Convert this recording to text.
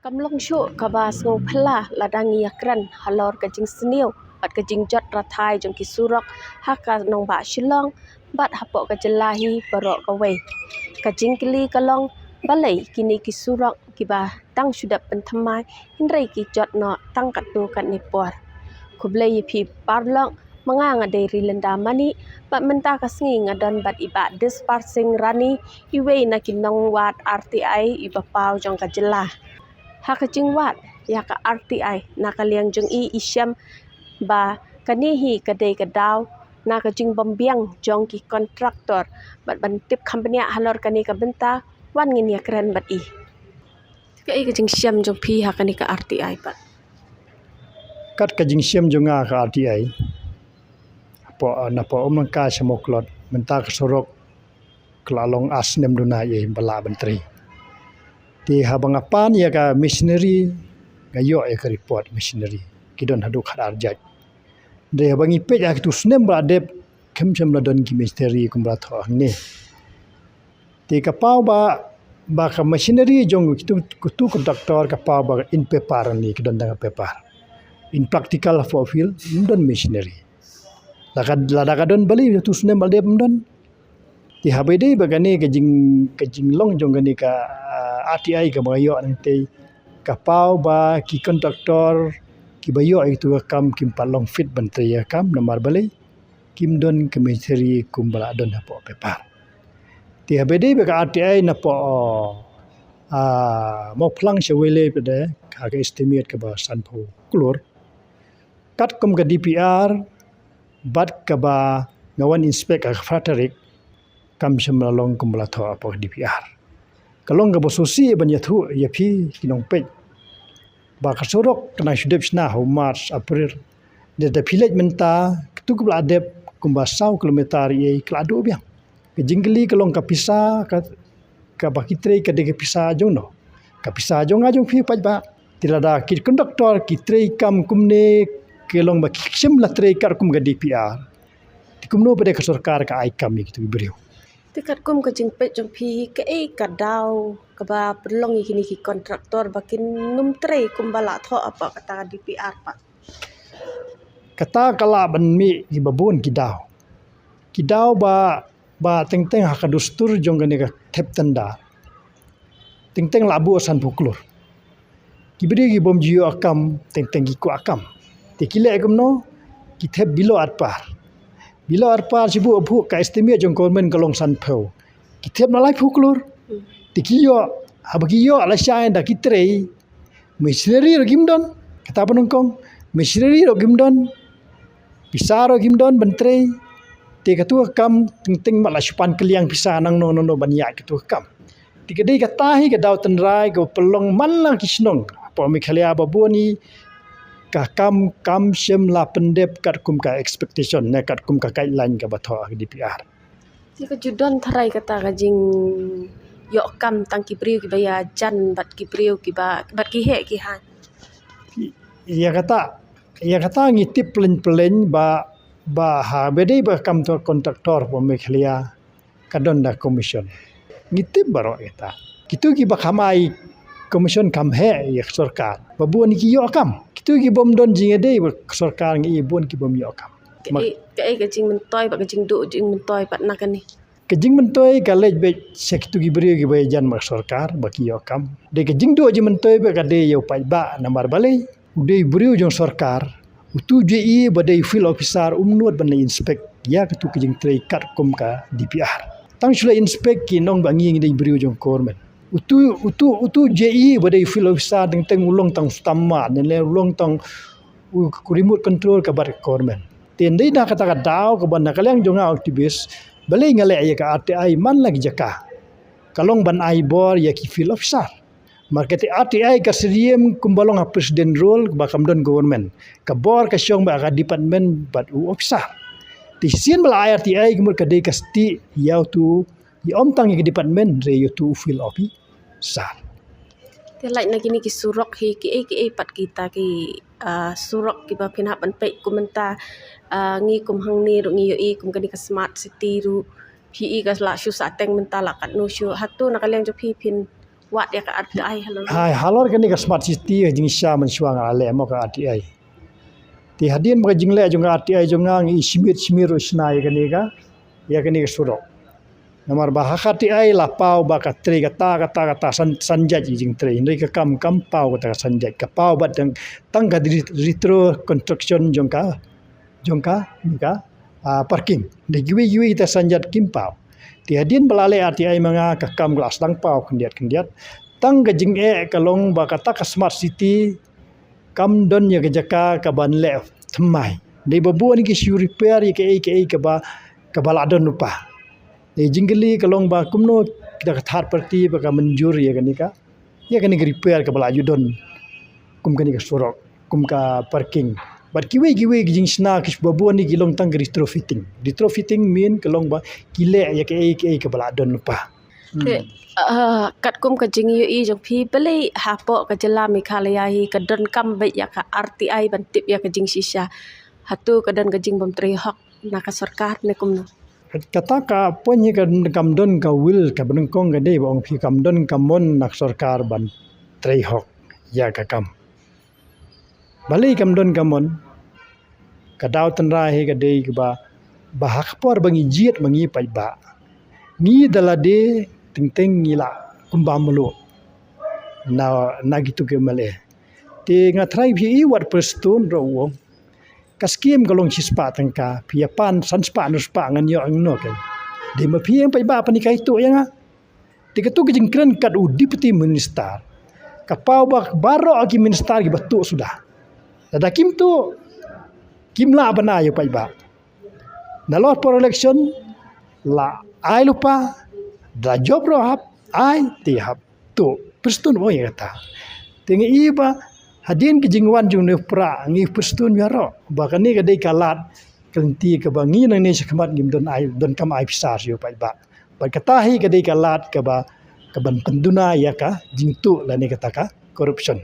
Kamlong syuk kabas ngong pala ladangi yakran halor kajing seniau bat kajing jot rathai jong kisurok haka nong ba shilong bat hapok kajelahi barok kawai kajing kili kalong balai kini kisurok kiba tang sudah pentamai hindrai ki jot no tang katu kat nipor kublai yipi parlok mengang adai rilenda mani bat menta kasngi ngadon bat iba disparsing rani iwei na kinong wat RTI iba pau jong kajelah haka jingwat ya ka RTI na kaliang jong isyam ba kanihi kadai kadaw na ka jing bombiang jong ki kontraktor bat bantip company halor kani ka benta wan ngin ya keren bat i ka ka jing syam jong pi haka ni ka RTI bat kat ka jing syam jong ka RTI po na po ka semoklot menta ka sorok kelalong asnem duna ye bala menteri ti habang apan ya ka missionary gayo ya ka report missionary kidon hadu khadar jaj de habang ipe ya tu snem ba dep kem chem la don ki missionary kumbra tho ne ti ka pau ba ka missionary jong tu doctor ka pau ba in paper ni kidon da paper in practical for field don missionary la ka don bali tu snem ba dep don ti habai dei bagane ke jing long jong gani ka RTI ka bayo nanti kapau ba ki kontraktor ki bayo itu kam kim palong fit bantri ya kam namar balai kim don kemiseri kumbala don hapo pepar ti habai dei ba RTI na po mo plang shewele pede ka estimate ka ba sanpho klor kat kum ka DPR bat ka ba ngawan inspect ka fatarik kam shemlalong kumbala tho apo DPR kalong ga bososi ban yathu yapi kinong pe ba kasorok kana shudep sna ho March April de village menta tu kubla adep kumba 100 kilometer ye klado biang ke jingli kalong ka pisa ka bakitre ka de pisa jong no ka pisa jong ajong phi paj ba tilada ki conductor ki tre kam kumne kelong ba kishim la tre kar kum ga DPR tikumno bade ka sarkar ka ai kam ni tu beriu tikat kum ka jing pe jong pi ka ka daw ka ba perlong kini ki kontraktor bakin num tre kum bala tho apa kata DPR pak kata kala ban mi ki babun ki daw ba teng haka dustur jong gani ka thep tanda teng labu asan puklur ki beri ki bom jiyo akam teng ki ku akam te kile agam no ki thep bilo atpar bila arpar sibu abu ka estimate jong government kalong san phau kitep na lai phuklur tikiyo habagiyo ala shine da kitrei missionary ro gimdon kata panongkong missionary ro gimdon pisaro gimdon bentrei te katu kam ting mala span keliang pisa nang no banya katu kam tikadei kata hi ka daw tenrai go pelong malang kisnong po mi khalia babuni ka kam shem la pendep kat kum ka expectation ne kat kum ka guideline ka batho DPR ti ka judon tharai kata ka jing yo kam tang ki priu ki baya jan bat ki priu ki ba bat ki he ki han ya kata ngitip plen ba ha bedei ba kam to kontraktor po me khlia kadon da commission ngitip baro eta kitu ki ba khamai commission kam he ya sarkar babu ni ki yo kam kitu ki bom don jing dei sarkar ngi bon ki bom yo kam ka jing mentoy ba ka jing du jing mentoy pat nakani ke jing mentoy ka lej be sektu ki beri ki bayan mak sarkar ba ki yo kam de ke jing du jing mentoy ba ka de yo pa ba namar balai udei beri jong sarkar utu je i ba de field officer umnot ban inspect ya ketu ke jing trei kat kum ka DPR tang shula inspect ki nong ba ngi de beri jong kormen utu JE badai field officer teng ulong tang stama ne ulong tang remote control ka bar government tendai na kata ka daw ka ban kaliang jonga aktivis balai ngale ya ka RTI man lagi jaka kalong ban ai bor ya ki field officer market RTI ka seriem kumbalong ha president role ba kamdon government ka bor ka syong ba ka department bat officer ti sien bala RTI kumur ka de ka sti yau tu i om tang ki department re yo tu field officer te lai na kini ki surok hi ki pat kita ki surok ki ba phin ban pe kumenta ngi kum hang ni ru ngi yo i kum kani ka smart city ru PE ka la shu sa teng menta la kat no shu hatu na kaleng jo phi phin wat ya ka RTI halo. Hai halor kan ni ka smart city jing sha man shuang ale mo ka RTI. Ti hadin mo jing le jong RTI jong ngang ismir usna ya kan ni ka surok. Namar bahaka RTI la pau ba ka tri kata sanjat jing tri ni ka kam pau kata sanjat ka pau bat yang tang ka retro construction jong ka ni ka parking. De giwi kita sanjat kim pau. Ti hadin balale RTI manga ka kam glas tang pau kendiat tang gajing kalong ba kata ka smart city kam don ya jaka ka ban le thmai de babu ni ki shu repair ya ke ba ka baladon lupa de jingli kalong ba kumno kita ka third party ba ka manjur ya kan ni repair ka bala yudon kum kan ni ka sorok kum ka parking but kiwe jing sna ki babu ni gilong tang retrofitting mean kalong ba kile ya ke baladon lupa. Kat kum ka jing yu jong phi beli hapo ka jela mi khalaya hi ka don kam be ya ka RTI bantip ya ka jing shisha hatu ka don ka jing bam tri hok na ka sarkar ne kum no kata ka ponye ka kam don ka will ka benengkong ka dei bong phi kam don ka mon nak sarkar ban tri hok ya ka kam bali kam don ka mon ka daw tan ra he ka dei ka ba hak por bangi jiet mangi pai ba ni dalade ting ngila kumba mulu na gitu ke male te ngatrai bi wat perstun ro kaskim galong chispa tangka piapan sanspa nuspa ngan yo angno kan de ma piang pai ba panikai tu yang te ketu gejing kren kat deputy minister kapau bak baro agi minister gi batu sudah ada kim tu kimla bana yo pai ba na lot for election la ai lupa da job ro hap ai ti hap tu perstun boy kata tingi iba hadin ke jingwan jung ne pra ngi perstun ya ro ba kan ni ka dei kalat kelenti ke bangi nang ne sekmat ngim don kam ai pisar yo pai ba kata hi ka dei kalat ka ba ka ban penduna ya ka jing tu la ni kata ka corruption